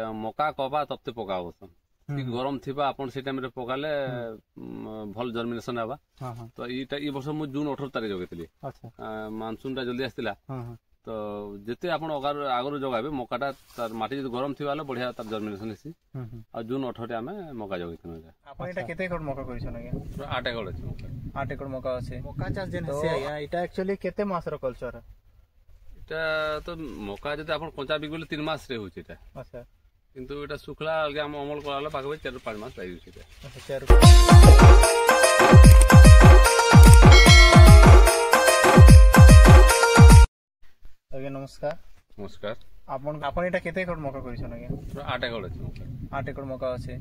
मका कपा तप्ते पका गरम थी आपन से टाइम रे पकाले भल जर्मिनेशन हवा तो ई वर्ष मु जून 18 तारिख जगेतली मानसून टा जल्दी आस्तिला तो जिते आपण आगर जगाबे मकाटा तार माटी जदि गरम थी वाला बढ़िया तार जर्मिनेशन हेसी आ जून 18 आमे मका जगेतनु आपण एटा केते एकड़ मका करिसन आगे 8 एकड़ अछि मका 8 एकड़ मका अछि मका चाष जेन हेसी आया एटा एक्चुअली केते मास रो कल्चर एटा तो मका जदि आपण कंचा बिगले 3 मास रे होछि एटा अच्छा किंतु एटा सुखला अलगे हम अमल कराला पाखबे 4-5 मास लागि छै अच्छा 4 आगे नमस्कार नमस्कार आपण एटा केते एकड़ मका करिसन आगे 8 एकड़ अछि मका 8 एकड़ मका अछि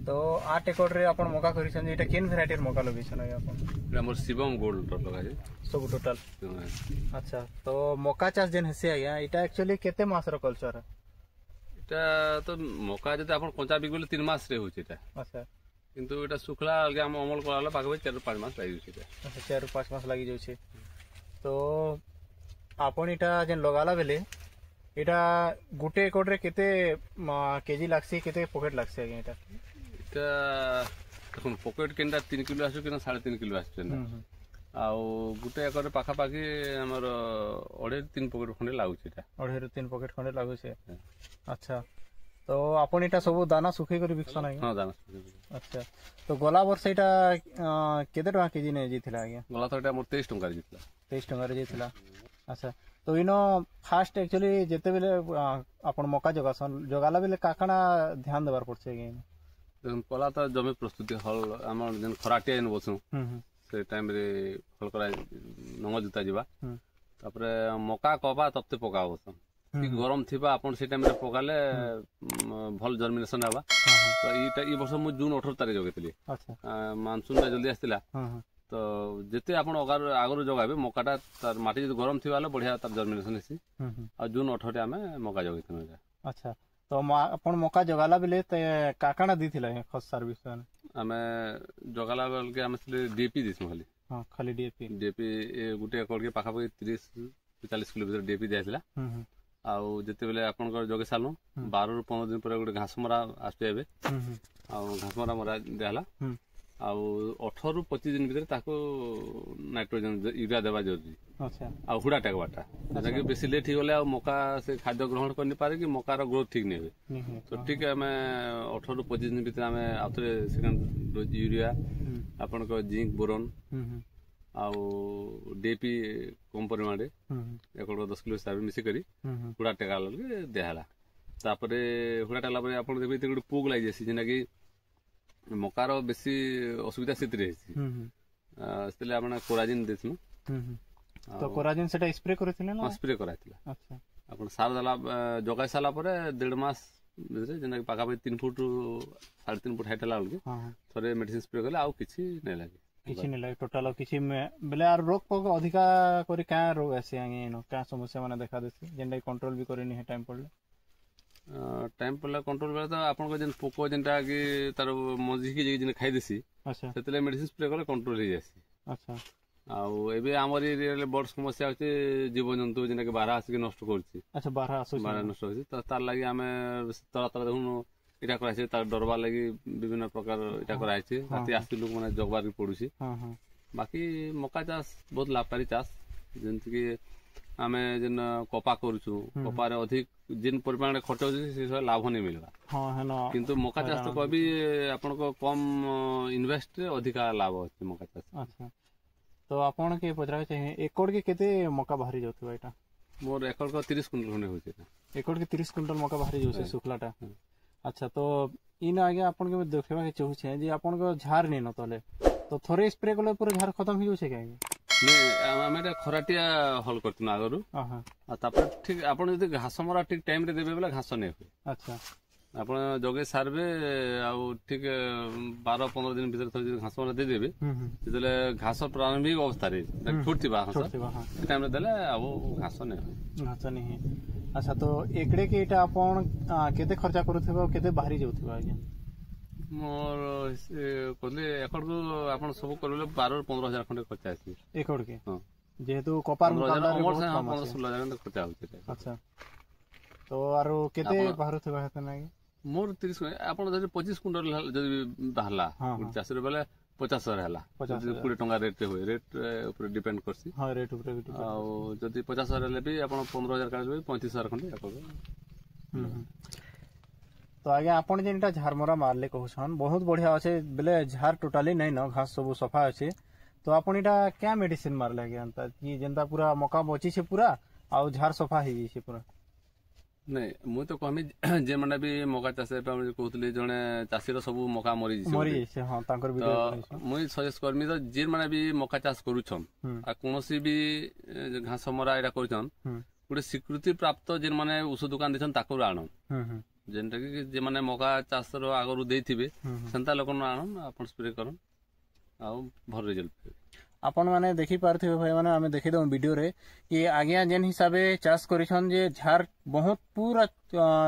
तो 8 एकड़ रे आपण मका करिसन एटा केन वेराइटी रे मका लगैसन आगे आपण एटा मोर शिवम गोल्ड रो लगा छै सब टोटल अच्छा तो मका चाष जेन हेसी आया एटा एक्चुअली केते मास रो कल्चर एटा तो मका जदि आपण कंचा बिगले 3 मास रे होछि एटा अच्छा किंतु एटा सुखला अलगे हम अमल कराला पाखबे 4-5 मास लागि छै अच्छा 4-5 मास लागि जाउछे तो आपण एटा जेन लगाला बेले एटा गुटे एकड़ रे केते केजी लागसी केते पॉकेट लागसी आगे एटा एटा देखुन पॉकेट केनटा 3 किलो आसु केना 3.5 किलो आसु ना आउ गुटे एकड़ पाखा पाखी हमर 2.5-3 पॉकेट खंडे लागुछ एटा 2.5-3 पॉकेट खंडे लागुछे अच्छा तो आपण एटा सब दाना सुखै करी बिकसन आगे हां दाना सुखै अच्छा तो गोला वर्ष एटा केते टका केजी ने जिथिला आगे गोला तो एटा मोर 23 टका रे जितला 23 टका रे जिथिला अच्छा तो इनो फास्ट एक्चुअली जेते बेले आपण मका जगाला बेले काकणा ध्यान देबार पड़छे आगे देखन पला तो जमी प्रस्तुति हल हमर जन खराटिया इन बसु से टाइम रे हल करा नंग जुता जिबा तापरे मका कपा तप्ते पका बसु गरम थी आपन से टाइम रे पकाले भल जर्मिनेशन हवा तो ई वर्ष मु जून 18 तारिख जगेतली मानसून टा जल्दी आस्तिला तो जिते आपण आगर जगाबे मकाटा तार माटी जदि गरम थी वाला बढ़िया तार जर्मिनेशन हेसी आ जून 18 आमे मका जगेतनु अच्छा तो आपण मका जगाला बेले काकाना दिथिला खस सर्विस आमे जगाला बेल के आमे डीएपी दिसु खाली हां खाली डीएपी गुटे एकड़ के पाखा पाखी 30-40 किलोमीटर डीएपी दियाथिला आउ जेते बेले आपण जगे सालु 12 ରୁ 15 दिन पर गुटे घास मरा आस्ते एबे आउ घास मरा देहला आउ 18 ରୁ 25 दिन भीतर ताको नाइट्रोजन यूरिया देबा जरूरी अच्छा आ हुडा टेकबाटा ताकि बेसी लेट ही गले आ मका से खाद्य ग्रहण करनी पारे कि मका रो ग्रोथ ठीक नहीं होय तो ठीक है मैं 18 ରୁ 25 दिन भीतर हमें आउथरे सेकंड डोज यूरिया आपन को जिंक बोरॉन आउ डीएपी कम परिमाण रे एकड़ 10 किलो हिसाब मिसी करी हुडा टेका लगे देहला तापरे हुडा टेला पर आपन देखबे ते गुड पोग लागि जेसी जेना कि मकार बेसी असुविधा से इसलिए आपण कोराजिन देथनु तो कोराजिन सेटा स्प्रे करथिले ना स्प्रे कराइथिला अच्छा आपण सार दला जगाई साला परे 1.5 मास बितरे जेना पाका 3 फुट 3.5 फुट हाइट लागल थरे मेडिसिन स्प्रे करले आउ किछि नै लागे किछि नै लागे टोटल किछि बेले आर रोग पोग अधिका करी का रोग आसे आगे नो का समस्या माने देखा देसी जेंडा कंट्रोल भी करेनी है टाइम पड़ले टाइम पड़ला कंट्रोल बेला तो आपन को जेन पोको जेनटा कि तार मजी की जेन खाइ देसी अच्छा सेतले मेडिसिन स्प्रे करे कंट्रोल हो जासी अच्छा आउ एबे हमर एरिया रे बड़ समस्या होते जीव जंतु जेना कि बारह आसी नष्ट करछि अच्छा बारह नष्ट होछि त तार लागि हमें तरह तरह देखुन इटा कराइ छै तार डरबा लागि विभिन्न प्रकार इटा कराइ छै राति आसी लोग माने जगबार पड़ुछि बाकी मका चाष बहुत लाभकारी चाष जेंति कि आमे जेन कपा करूछु कपा रे अधिक जिन परिमाण खर्च होछि से लाभ नै मिलबा हां है ना किंतु मका चाष तो कभी आपन को कम इन्वेस्ट रे अधिका लाभ होछि मका चाष अच्छा तो आपन के पचरा छै एकड़ के केते मका बाहरी जाउथबा एटा मोर एकड़ को 30 क्विंटल होने होछि एकड़ के 30 क्विंटल मका बाहरी जाउछे सुखलाटा अच्छा तो इन आगे आपन के देखबा के चाहू छै जे आपन को झार नै न तले तो थोरे स्प्रे करले पूरा झार खत्म हो जाउछे काहे आमे खराटिया हल करतु आगरु तापर ठीक आपण जदि घास मरा ठीक टाइम रे देबे बेला घास नै होय अच्छा आपण जगे सारबे आ ठीक 12-15 दिन भीतर थोड़ी घास मरा दे देबे जदले घास प्रारंभिक अवस्था रे फुटतिबा घास टाइम रे देले अब घास नै होय घास नै है अच्छा तो एकड़े के एटा आपण केते खर्चा करूथबा केते बाहरी जाउथबा आगे मोर कहले एकड़ को आपण सब करले 12-15 हजार खंडे खर्चा आसी एकड़ के हां जेहेतु कपार मुकाबला 15-16 हजार खर्चा होते अच्छा तो आरो केते बाहरुथिबा हेते नै मोर 30 आपण जदि 25 कुंटल जदि बाहरला चाष बेले 50,000 है 20 टंका रेट हुए रेट ऊपर डिपेंड करसी हां रेट ऊपर जदि 50,000 ले भी आपण 15,000 का 35,000 खंडे तो आगे आपण जेनटा झारमरा मारले कहछन बहुत बढ़िया अच्छे बेले झार टोटाली नहीं न घास सब सफा अच्छे तो आपण इटा क्या मेडिसिन मारले आगे अंता कि जेंता पूरा मका बची छे पूरा आ झार सफा ही छे पूरा नहीं मु तो कहमी जे माने भी मका चाष कहतली जने चाषी सब मका मरी छे हां तांकर वीडियो मु सजेस्ट करमी तो जे माने भी मका चाष करूछन आ कोनोसी भी घास मरा एटा करूछन गोटे स्वीकृति प्राप्त जे माने औषध दुकान देछन ताको आनन जेनटा कि जे माने मका चाष रो आगरु देथिबे सेंता लोकन आनन आपण स्प्रे करन आ भल रिजल्ट आपण माने देखि पारथिबे भाई माने हमें देखि दो वीडियो रे कि आगे जेन हिसाबे चाष करिछन जे झार बहुत पूरा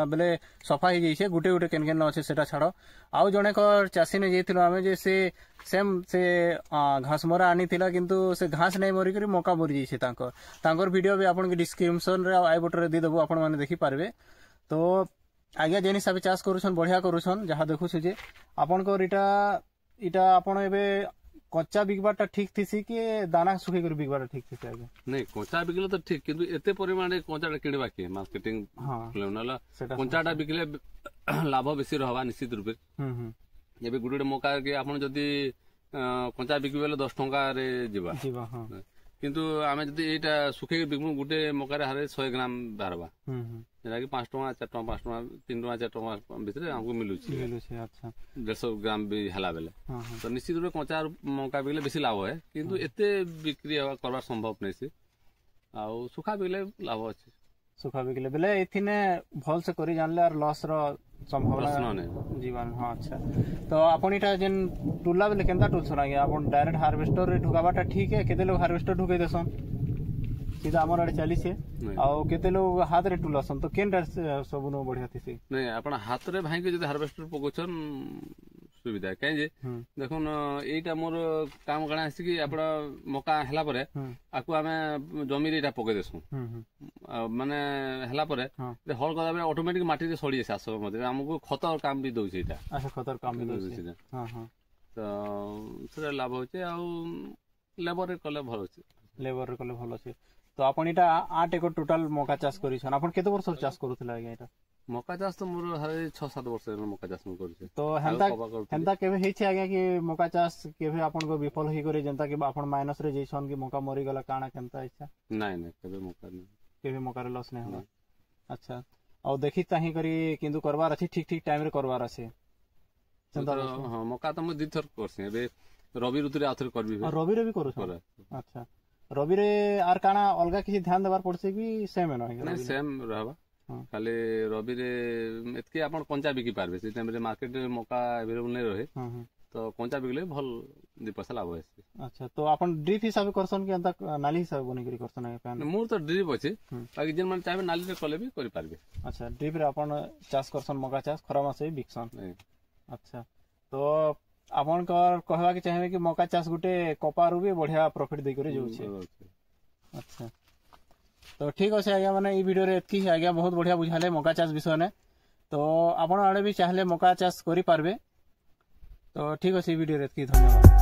बेले सफा ही जइसे गुटे गुटे केन केन अछि सेटा छाड़ो आउ जने को चासी ने जेथिलो हमें जे से सेम से घास मरा आनी थिला किंतु से घास नै मरि करी मका मरि जइसे तांकर वीडियो भी आपण के डिस्क्रिप्शन रे आई बटन रे दे देबो आपण माने देखि पारबे तो आगे जेन हिसाबे चाष करूछन बढ़िया करूछन जहा देखु जे आपण को इटा आपण एबे कच्चा बिकबाटा ठीक थी कि दाना सुखी कर बिकबाटा ठीक थी आगे नहीं कच्चा बिकले तो ठीक किंतु एते परिमाण कच्चाटा किणवा के मार्केटिंग नला कच्चाटा बिकले लाभ बेसी रहबा निश्चित रूपे एबे गुडे मौका के आपण जदी कच्चा बिकबे 10 टंका रे जीवा किंतु आमे जदी एटा सुखी बिकमु गुटे मौका रे हारे 100 ग्राम बारबा जेना कि 5 टंका 4 टंका 5 टंका 3 टंका 4 टंका भीतर हमको मिलु छी अच्छा 150 ग्राम भी हला बेले तो निश्चित रूप कच्चा मौका बिकले बेसी लाभ है किंतु एते बिक्री करबा संभव नै से आ सुखा बिकले लाभ अछि सुखा बिकले बेले एथिने भल से करी जानले और लॉस रो संभावना जीवन हां अच्छा तो आपण इटा जेन टुला बेले केनता टुल छना के आपण डायरेक्ट हार्वेस्टर रे ढुकाबाटा ठीक है केते लोग हार्वेस्टर ढुकै देसन सीधा हमर आड़े चली छे आ केते लोग हाथ रे टुलसन तो केनटा सब नो बढ़िया थिसी नहीं आपण हाथ रे भाई के जदी हार्वेस्टर पकोछन सुविधा कहीं जे देखुन एटा मोर काम गणा आसी कि आपण मका हला परे आकु आमे जमी रे एटा पके देसु माने हला परे हल कदा बे ऑटोमेटिक माटी रे सड़ी जास मते हमको खतर काम भी दउ छै एटा अच्छा खतर काम भी दउ छै हां हां तो सेटा लाभ होचे आ लेबर रे कले भलो छै लेबर रे कले भलो छै तो आपण इटा 8 एकड़ टोटल मका चाष करी छन आपण केते वर्ष चाष करूथला आगे एटा मका चाष तो मोर हारे 6-7 वर्ष मका चाष में करू तो हेंता केबे हेछि आगे कि मका चाष केबे आपण को विफल होई करे जनता के आपण माइनस रे जइसन कि मका मरि गला काना केनता इच्छा नहीं केबे मका रे लॉस नहीं होला अच्छा और देखि ताही करी किंतु करबार अछि ठीक ठीक टाइम रे करबार अछि हां मका तो मैं 2 थर करसी एबे रवि ऋतु रे आथर करबी रवि रे भी करू अच्छा रवि रे आर काना अलगा किसी ध्यान देबार पड़से कि सेम है नहीं सेम रहबा खाली रवि रे एतके आपण कंचा बिकी पारबे से टाइम रे मार्केट रे मका अवेलेबल नै रहे तो कंचा बिकले भल 2 पैसा लाभ है अच्छा तो आपण ड्रिप हिसाब करसन कि अंता नाली हिसाब बनी करी करसन है मोर तो ड्रिप अछि बाकी जेन मन चाहे नाली रे कले भी करि पारबे अच्छा ड्रिप रे आपण चाष करसन मका चाष खरा मासे बिकसन अच्छा तो आपण कहवा के चाहे कि मका चाष गुटे कपारु भी बढ़िया प्रॉफिट दे करे जाउ छै अच्छा तो ठीक अछि आज्ञा माने ई वीडियो रे एतकी आज्ञा बहुत बढ़िया बुझाले मका चाष विषय ने तो आपण आड़े भी चाहले मका चाष करि पारबे तो ठीक अछि वीडियो रे एतकी धन्यवाद।